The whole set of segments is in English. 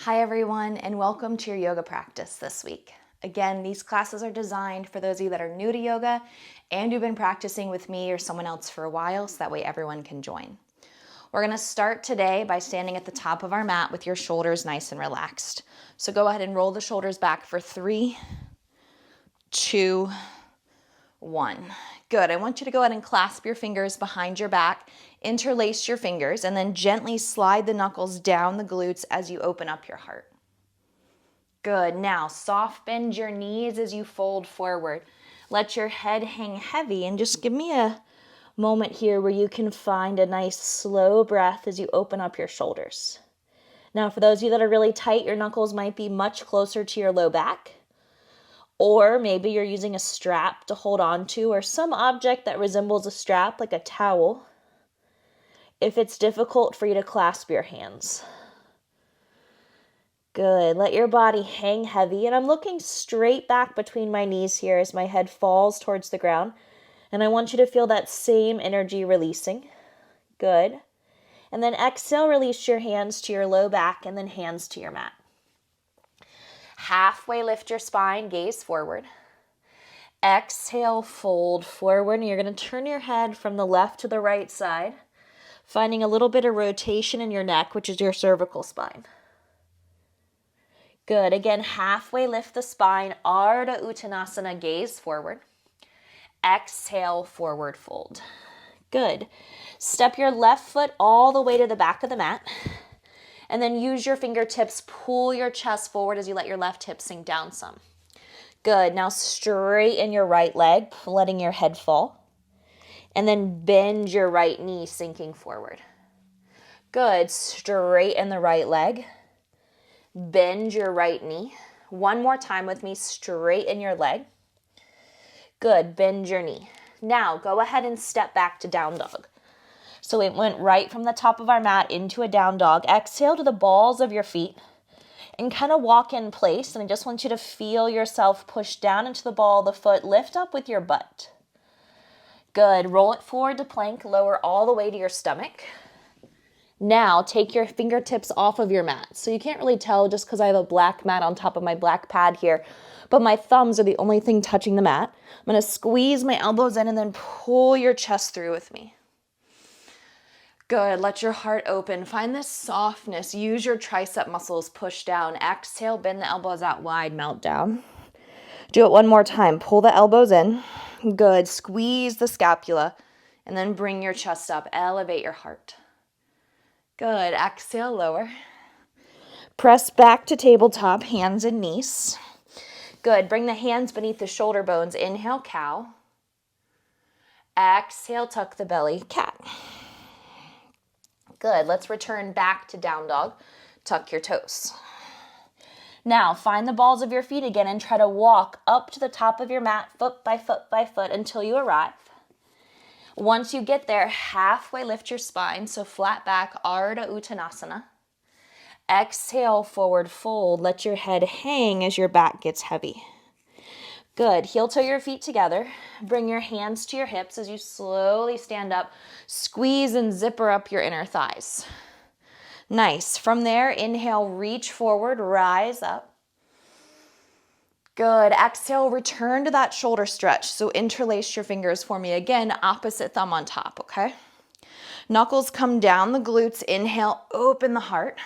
Hi everyone, and welcome to your yoga practice this week. Again, these classes are designed for those of you that are new to yoga and who've been practicing with me or someone else for a while, so that way everyone can join. We're going to start today by standing at the top of our mat with your shoulders nice and relaxed. So go ahead and roll the shoulders back for 3, 2, 1. Good. I want you to go ahead and clasp your fingers behind your back, interlace your fingers, and then gently slide the knuckles down the glutes as you open up your heart. Good. Now, soft bend your knees as you fold forward. Let your head hang heavy, and just give me a moment here where you can find a nice slow breath as you open up your shoulders. Now, for those of you that are really tight, your knuckles might be much closer to your low back. Or maybe you're using a strap to hold on to, or some object that resembles a strap, like a towel, if it's difficult for you to clasp your hands. Good. Let your body hang heavy, and I'm looking straight back between my knees here as my head falls towards the ground, and I want you to feel that same energy releasing. Good. And then exhale, release your hands to your low back, and then hands to your mat. Halfway lift your spine, gaze forward. Exhale, fold forward, and you're going to turn your head from the left to the right side, finding a little bit of rotation in your neck, which is your cervical spine. Good. Again, halfway lift the spine, Ardha Uttanasana, gaze forward. Exhale, forward fold. Good. Step your left foot all the way to the back of the mat. And then use your fingertips, pull your chest forward as you let your left hip sink down some. Good. Now straighten your right leg, letting your head fall. And then bend your right knee, sinking forward. Good. Straighten the right leg. Bend your right knee. One more time with me. Straighten your leg. Good. Bend your knee. Now go ahead and step back to down dog. So it went right from the top of our mat into a down dog. Exhale to the balls of your feet and kind of walk in place. And I just want you to feel yourself push down into the ball of the foot. Lift up with your butt. Good. Roll it forward to plank. Lower all the way to your stomach. Now take your fingertips off of your mat. So you can't really tell just because I have a black mat on top of my black pad here, but my thumbs are the only thing touching the mat. I'm going to squeeze my elbows in and then pull your chest through with me. Good. Let your heart open. Find this softness. Use your tricep muscles. Push down. Exhale. Bend the elbows out wide. Melt down. Do it one more time. Pull the elbows in. Good. Squeeze the scapula. And then bring your chest up. Elevate your heart. Good. Exhale. Lower. Press back to tabletop. Hands and knees. Good. Bring the hands beneath the shoulder bones. Inhale. Cow. Exhale. Tuck the belly. Cat. Good. Let's return back to down dog. Tuck your toes. Now, find the balls of your feet again and try to walk up to the top of your mat, foot by foot by foot, until you arrive. Once you get there, halfway lift your spine, so flat back, Ardha Uttanasana. Exhale, forward fold. Let your head hang as your back gets heavy. Good. Heel toe your feet together. Bring your hands to your hips as you slowly stand up. Squeeze and zipper up your inner thighs. Nice. From there, inhale, reach forward, rise up. Good. Exhale, return to that shoulder stretch. So interlace your fingers for me. Again, opposite thumb on top, okay? Knuckles come down the glutes. Inhale, open the heart.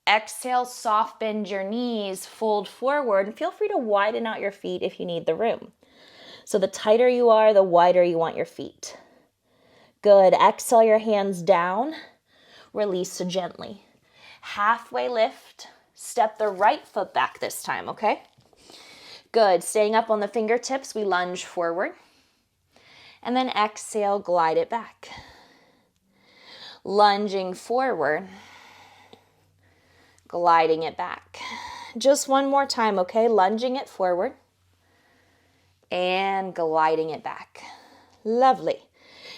Exhale, soft bend your knees, fold forward, and feel free to widen out your feet if you need the room. So the tighter you are, the wider you want your feet. Good. Exhale your hands down. Release gently. Halfway lift. Step the right foot back this time, okay? Good. Staying up on the fingertips, we lunge forward. And then exhale, glide it back. Lunging forward. Gliding it back. Just one more time, okay? Lunging it forward and gliding it back. Lovely.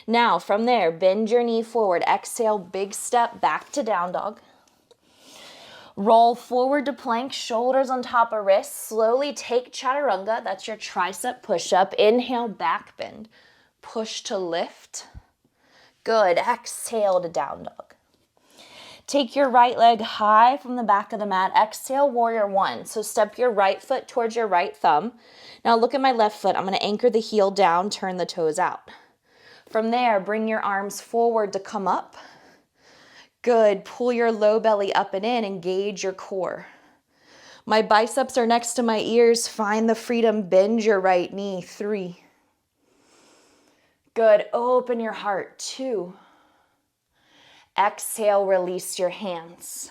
Now from there, bend your knee forward. Exhale, big step back to down dog. Roll forward to plank, shoulders on top of wrists. Slowly take chaturanga. That's your tricep push-up. Inhale, back bend. Push to lift. Good. Exhale to down dog. Take your right leg high from the back of the mat. Exhale, warrior one. So step your right foot towards your right thumb. Now look at my left foot. I'm going to anchor the heel down, turn the toes out. From there, bring your arms forward to come up. Good. Pull your low belly up and in. Engage your core. My biceps are next to my ears. Find the freedom. Bend your right knee. 3. Good. Open your heart. 2. Exhale, release your hands.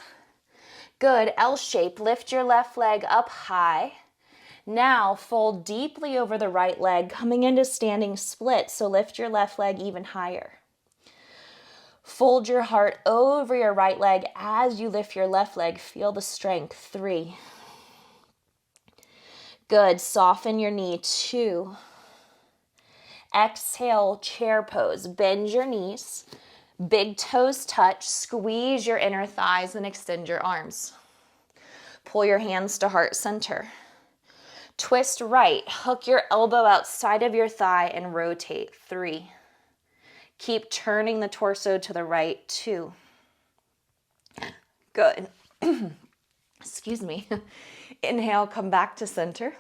Good. L shape. Lift your left leg up high. Now fold deeply over the right leg, coming into standing split. So lift your left leg even higher. Fold your heart over your right leg as you lift your left leg. Feel the strength. 3. Good. Soften your knee. 2. Exhale, chair pose. Bend your knees. Big toes touch. Squeeze your inner thighs and extend your arms. Pull your hands to heart center. Twist right. Hook your elbow outside of your thigh and rotate. 3. Keep turning the torso to the right. 2. Good. Excuse me. Inhale, come back to center.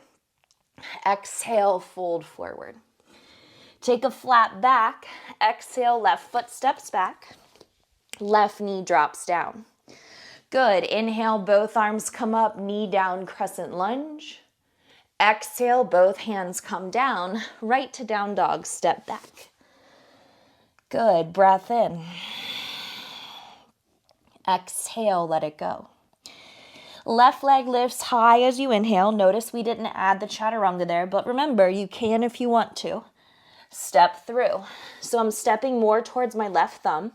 Exhale, fold forward. Take a flat back. Exhale, left foot steps back. Left knee drops down. Good. Inhale, both arms come up, knee down, crescent lunge. Exhale, both hands come down. Right to down dog, step back. Good. Breath in. Exhale, let it go. Left leg lifts high as you inhale. Notice we didn't add the chaturanga there, but remember, you can if you want to. Step through. So I'm stepping more towards my left thumb.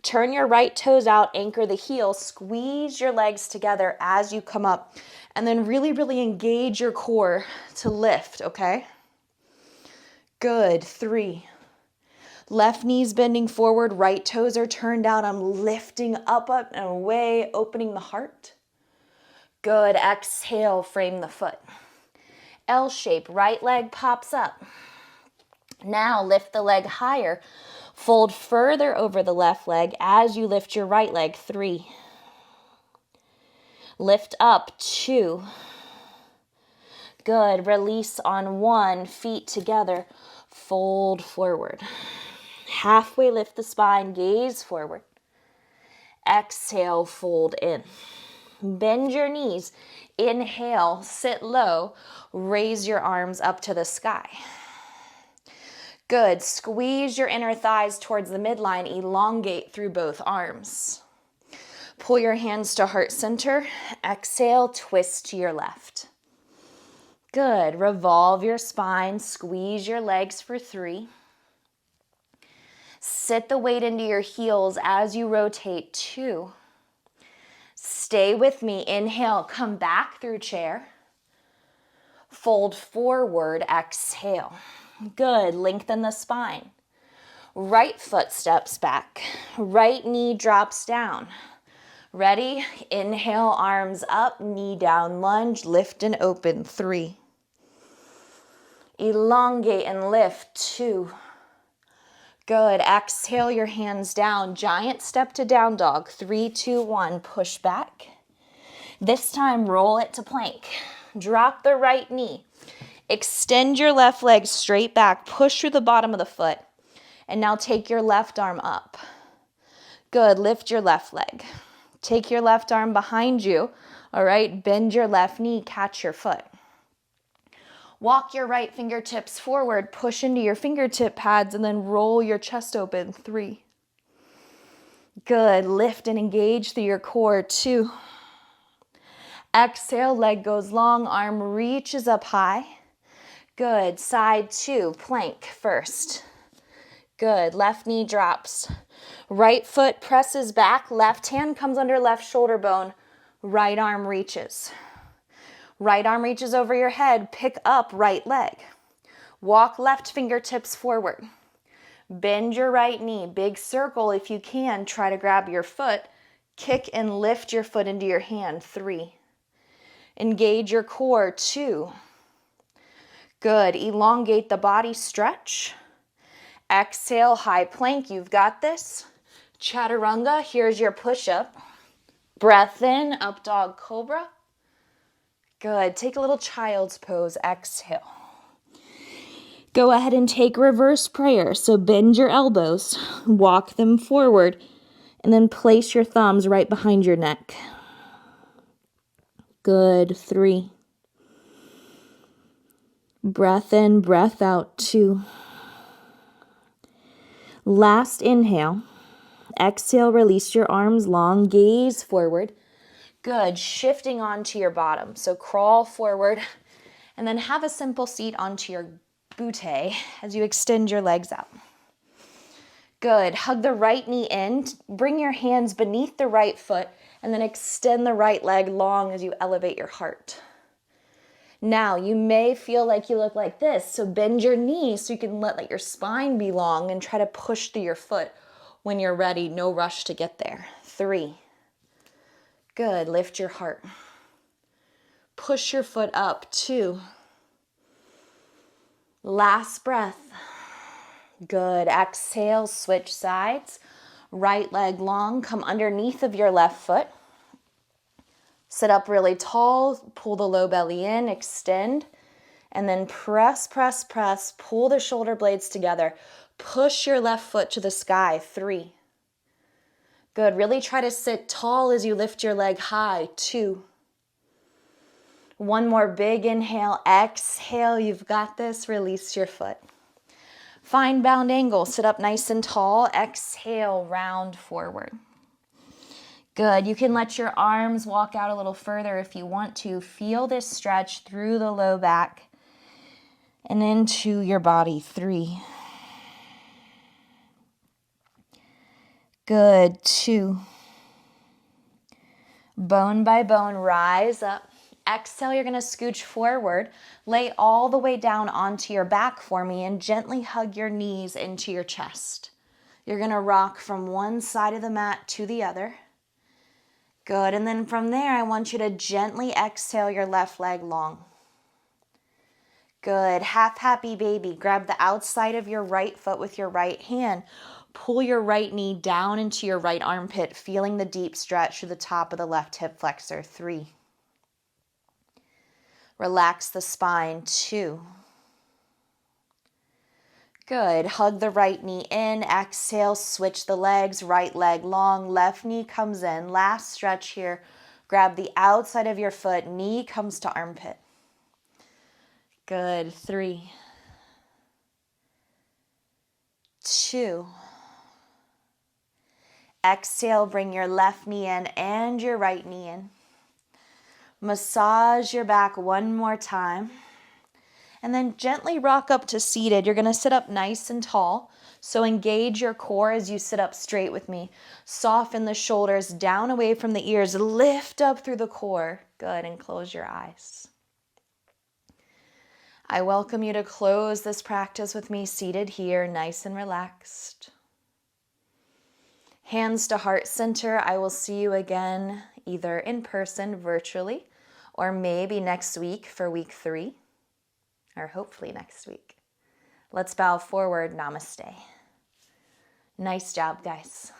Turn your right toes out, anchor the heel, squeeze your legs together as you come up, and then really, really engage your core to lift, okay? Good. 3. Left knee's bending forward, right toes are turned out. I'm lifting up and away, opening the heart. Good. Exhale, frame the foot. L shape, right leg pops up. Now lift the leg higher. Fold further over the left leg as you lift your right leg. 3. Lift up. 2. Good. Release on 1. Feet together. Fold forward. Halfway lift the spine. Gaze forward. Exhale. Fold in. Bend your knees. Inhale. Sit low. Raise your arms up to the sky. Good. Squeeze your inner thighs towards the midline. Elongate through both arms. Pull your hands to heart center. Exhale, twist to your left. Good. Revolve your spine. Squeeze your legs for 3. Sit the weight into your heels as you rotate. 2. Stay with me. Inhale, come back through chair. Fold forward. Exhale. Good. Lengthen the spine. Right foot steps back. Right knee drops down. Ready? Inhale, arms up, knee down, lunge, lift and open. 3. Elongate and lift. 2. Good. Exhale your hands down. Giant step to down dog. 3, 2, 1. Push back. This time, roll it to plank. Drop the right knee. Extend your left leg straight back. Push through the bottom of the foot. And now take your left arm up. Good. Lift your left leg. Take your left arm behind you. All right. Bend your left knee. Catch your foot. Walk your right fingertips forward. Push into your fingertip pads and then roll your chest open. 3. Good. Lift and engage through your core. 2. Exhale. Leg goes long. Arm reaches up high. Good. Side 2. Plank first. Good. Left knee drops. Right foot presses back. Left hand comes under left shoulder bone. Right arm reaches. Right arm reaches over your head. Pick up right leg. Walk left fingertips forward. Bend your right knee. Big circle if you can. Try to grab your foot. Kick and lift your foot into your hand. 3. Engage your core. 2. Good. Elongate the body. Stretch. Exhale, high plank. You've got this. Chaturanga, here's your push-up. Breath in, up dog cobra. Good. Take a little child's pose. Exhale. Go ahead and take reverse prayer. So bend your elbows, walk them forward, and then place your thumbs right behind your neck. Good. 3. Breath in, breath out. 2. Last inhale. Exhale, release your arms long, gaze forward. Good. Shifting onto your bottom. So crawl forward and then have a simple seat onto your butte as you extend your legs out. Good. Hug the right knee in. Bring your hands beneath the right foot and then extend the right leg long as you elevate your heart. Now, you may feel like you look like this, so bend your knees so you can let your spine be long and try to push through your foot when you're ready. No rush to get there. 3. Good. Lift your heart. Push your foot up. 2. Last breath. Good. Exhale, switch sides. Right leg long. Come underneath of your left foot. Sit up really tall. Pull the low belly in. Extend. And then press, press, press. Pull the shoulder blades together. Push your left foot to the sky. 3. Good. Really try to sit tall as you lift your leg high. 2. One more big inhale. Exhale. You've got this. Release your foot. Find bound angle. Sit up nice and tall. Exhale. Round forward. Good. You can let your arms walk out a little further if you want to. Feel this stretch through the low back and into your body. 3. Good. 2. Bone by bone, rise up. Exhale, you're going to scooch forward. Lay all the way down onto your back for me and gently hug your knees into your chest. You're going to rock from one side of the mat to the other. Good. And then from there, I want you to gently exhale your left leg long. Good. Half happy baby. Grab the outside of your right foot with your right hand. Pull your right knee down into your right armpit, feeling the deep stretch to the top of the left hip flexor. 3. Relax the spine. 2. Good. Hug the right knee in. Exhale, switch the legs. Right leg long. Left knee comes in. Last stretch here. Grab the outside of your foot. Knee comes to armpit. Good. 3. 2. Exhale, bring your left knee in and your right knee in. Massage your back one more time. And then gently rock up to seated. You're going to sit up nice and tall. So engage your core as you sit up straight with me. Soften the shoulders down away from the ears. Lift up through the core. Good. And close your eyes. I welcome you to close this practice with me seated here, nice and relaxed. Hands to heart center. I will see you again either in person, virtually, or maybe next week for week 3, or hopefully next week. Let's bow forward. Namaste. Nice job, guys.